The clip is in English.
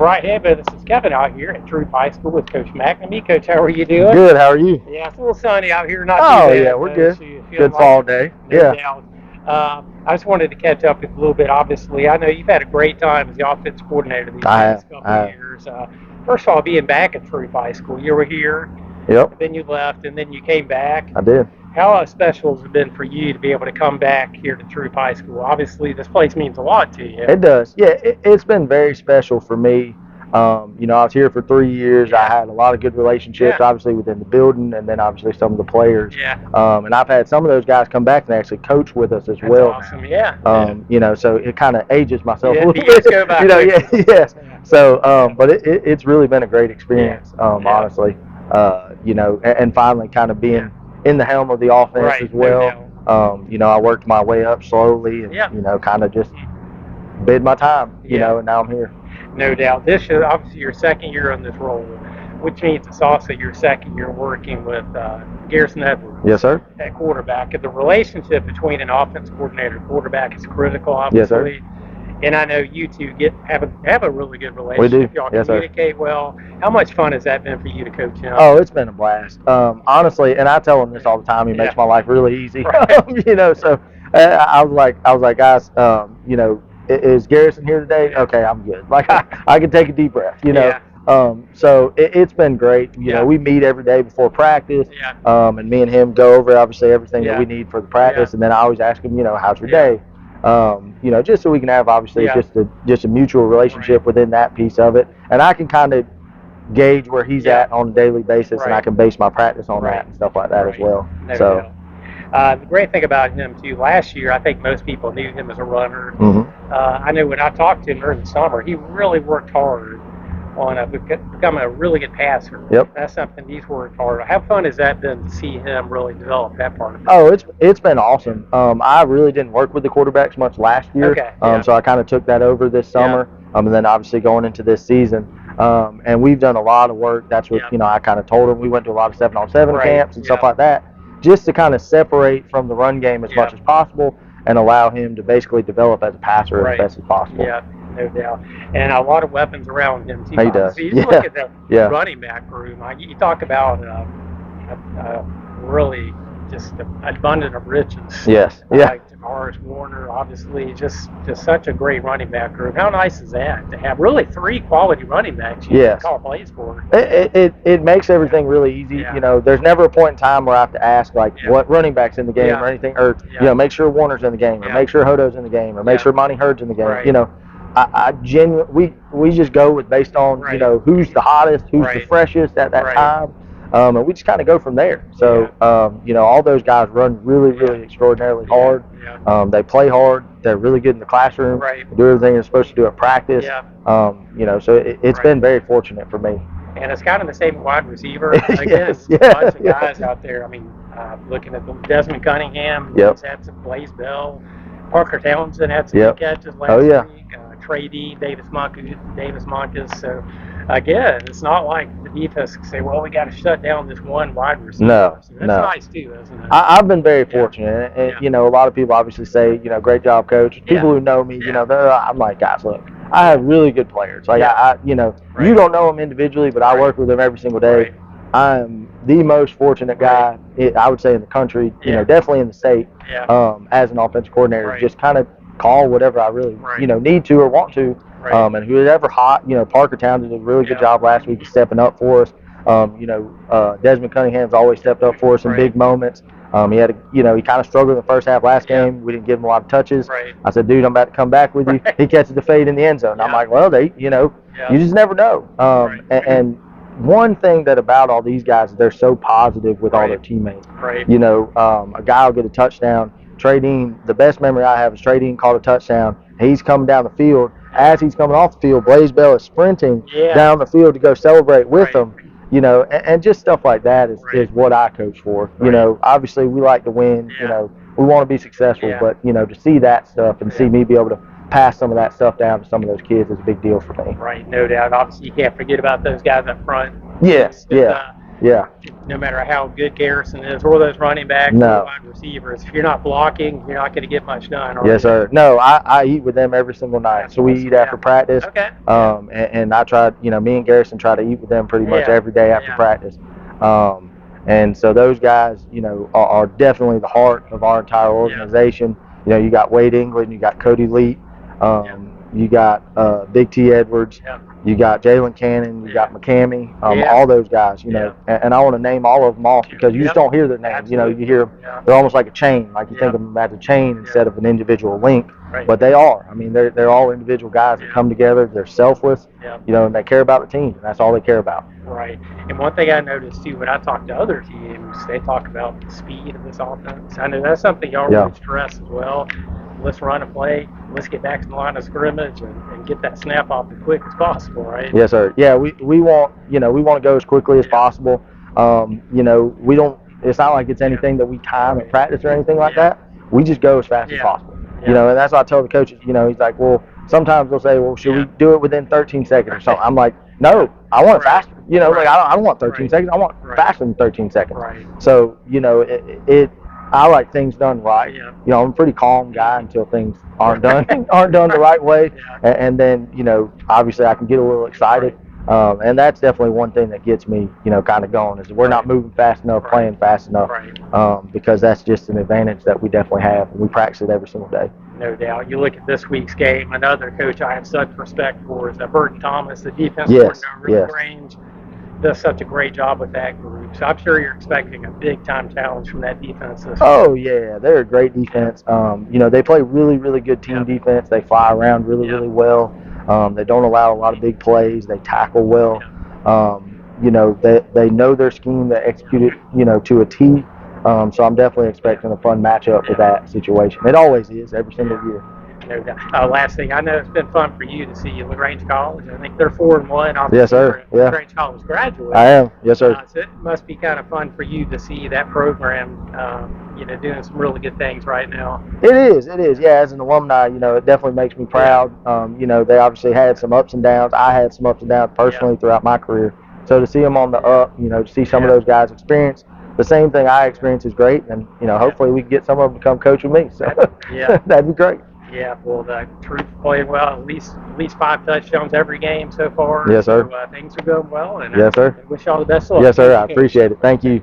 right, hey, but this is Kevin out here at Troup High School with Coach McNamee. Coach, how are you doing? Good, how are you? Yeah, it's a little sunny out here, not too Oh, bad. yeah, we're good. Good Like fall day. no Yeah. doubt. I just wanted to catch up with you a little bit. Obviously, I know you've had a great time as the offense coordinator these past couple of years. First of all, being back at Troup High School, you were here. Yep. Then you left, and then you came back. I did. How special has it been for you to be able to come back here to Troup High School? Obviously, this place means a lot to you. It does. Yeah, it's been very special for me. I was here for 3 years. Yeah. I had a lot of good relationships, obviously, within the building, and then obviously some of the players. Yeah. And I've had some of those guys come back and actually coach with us as That's well. awesome. Yeah. So it kind of ages myself Yeah, a little you guys bit. go back Yes. So, but it's really been a great experience, honestly. And finally kind of being in the helm of the offense as well. I worked my way up slowly and, kind of just bid my time, and now I'm here. No doubt. This is obviously your second year on this role, which means it's also your second year working with Garrison Edwards. Yes, sir. At quarterback. And the relationship between an offense coordinator and quarterback is critical, obviously. Yes, sir. And I know you two have a really good relationship. We do. Y'all yes, communicate well. How much fun has that been for you to coach him? Oh, it's been a blast. Honestly, and I tell him this all the time. He makes my life really easy. Right. So I was like, guys, is Garrison here today? Okay, I'm good. Like I can take a deep breath. So it's been great. We meet every day before practice. And me and him go over obviously everything that we need for the practice, and then I always ask him, how's your day? Just so we can have obviously just a mutual relationship within that piece of it, and I can kind of gauge where he's at on a daily basis, and I can base my practice on that and stuff like that as well. The great thing about him too, last year I think most people knew him as a runner. I know when I talked to him during the summer, he really worked hard on becoming a really good passer. Yep. That's something he's worked hard on. How fun has that been to see him really develop that part of it? Oh, it's been awesome. I really didn't work with the quarterbacks much last year. So I kind of took that over this summer. And then obviously going into this season. And we've done a lot of work. That's what, I kind of told him. We went to a lot of 7-on-7 camps and stuff like that, just to kind of separate from the run game as much as possible and allow him to basically develop as a passer as best as possible. Yeah, no doubt. And a lot of weapons around him too. He does. You look at the running back room. You talk about really just an abundance of riches. Yes. Like Tavares, Warner, obviously, just such a great running back room. How nice is that to have really 3 quality running backs you can call plays for? It makes everything really easy. There's never a point in time where I have to ask what running back's in the game or anything, or make sure Warner's in the game, or make sure Hodo's in the game, or make sure Monty Hurd's in the game. I genuinely we just go with based on who's the hottest, who's the freshest at that time. And we just kind of go from there. So, all those guys run really extraordinarily hard. They play hard. They're really good in the classroom. They do everything they're supposed to do at practice. So it's been very fortunate for me. And it's kind of the same wide receiver. Again, a bunch of guys out there. I mean, looking at Desmond Cunningham, he's had some Blaze Bell. Parker Townsend had some good catches last week. Trey D, Davis Monkus. So, again, it's not like the defense can say, well, we got to shut down this one wide receiver. No, so that's nice, too, isn't it? I've been very fortunate. And, a lot of people obviously say, great job, coach. People who know me, I'm like, guys, look, I have really good players. Like, you don't know them individually, but I work with them every single day. I'm the most fortunate guy, I would say, in the country, definitely in the state, as an offensive coordinator. Just kind of call whatever I really, need to or want to. And whoever hot, Parker Townsend did a really good job last week of stepping up for us. Desmond Cunningham's always stepped up for us in big moments. He had, he kind of struggled in the first half last game. We didn't give him a lot of touches. I said, dude, I'm about to come back with you. He catches the fade in the end zone. I'm like, well, you just never know. And one thing that about all these guys is they're so positive with all their teammates. A guy will get a touchdown. Trey Dean, the best memory I have is Trey Dean caught a touchdown. He's coming down the field. As he's coming off the field, Blaze Bell is sprinting down the field to go celebrate with him. And just stuff like that is what I coach for. Obviously we like to win. We want to be successful, but to see that stuff and see me be able to pass some of that stuff down to some of those kids is a big deal for me. Right, no doubt. Obviously, you can't forget about those guys up front. Yes, Yeah. No matter how good Garrison is, or those running backs, or wide receivers, if you're not blocking, you're not going to get much done. Yes, sir. No, I eat with them every single night. That's so we eat after practice. Okay. And I try, me and Garrison try to eat with them pretty much every day after practice. And so those guys, are definitely the heart of our entire organization. You got Wade England, you got Cody Leet, you got Big T Edwards, you got Jalen Cannon, you got McNamee, all those guys, and I want to name all of them off because you just don't hear their names. You hear them, they're almost like a chain, like you think of them as a chain instead of an individual link, but they are. I mean, they're all individual guys that come together, they're selfless, and they care about the team, and that's all they care about. Right. And one thing I noticed too, when I talk to other teams, they talk about the speed of this offense. I know that's something y'all really stress as well. Let's run a play. Let's get back to the line of scrimmage and get that snap off as quick as possible, right? Yes, sir. Yeah, we want we want to go as quickly as possible. We don't. It's not like it's anything that we time at practice or anything like that. We just go as fast as possible. And that's what I tell the coaches. He's like, well, sometimes they'll say, well, should we do it within 13 seconds or something? I'm like, no, I want it faster. Like I don't want 13 seconds. I want faster than 13 seconds. Right. So I like things done right. I'm a pretty calm guy until things aren't done the right way, and then obviously I can get a little excited, and that's definitely one thing that gets me kind of going is we're not moving fast enough, playing fast enough, because that's just an advantage that we definitely have, and we practice it every single day. No doubt. You look at this week's game, another coach I have such respect for is Burton Thomas, the defense coordinator of LaGrange. Does such a great job with that group. So I'm sure you're expecting a big-time challenge from that defense this week. Oh, yeah. They're a great defense. They play really, really good team defense. They fly around really, really well. They don't allow a lot of big plays. They tackle well. They know their scheme. They execute it, to a T. So I'm definitely expecting a fun matchup with that situation. It always is, every single year. No doubt. Last thing, I know it's been fun for you to see LaGrange College. I think they're 4-1. Yes, sir. LaGrange College graduate. I am. Yes, sir. So it must be kind of fun for you to see that program, doing some really good things right now. It is. Yeah, as an alumni, it definitely makes me proud. They obviously had some ups and downs. I had some ups and downs personally throughout my career. So to see them on the up, to see some of those guys experience the same thing I experienced is great. And, hopefully we can get some of them to come coach with me. So that'd be great. Yeah, well, the Troup playing well, at least 5 touchdowns every game so far. Yes, sir. So things are going well, and yes, sir. I wish you all the best of luck. Yes, sir. I appreciate it. Thank you.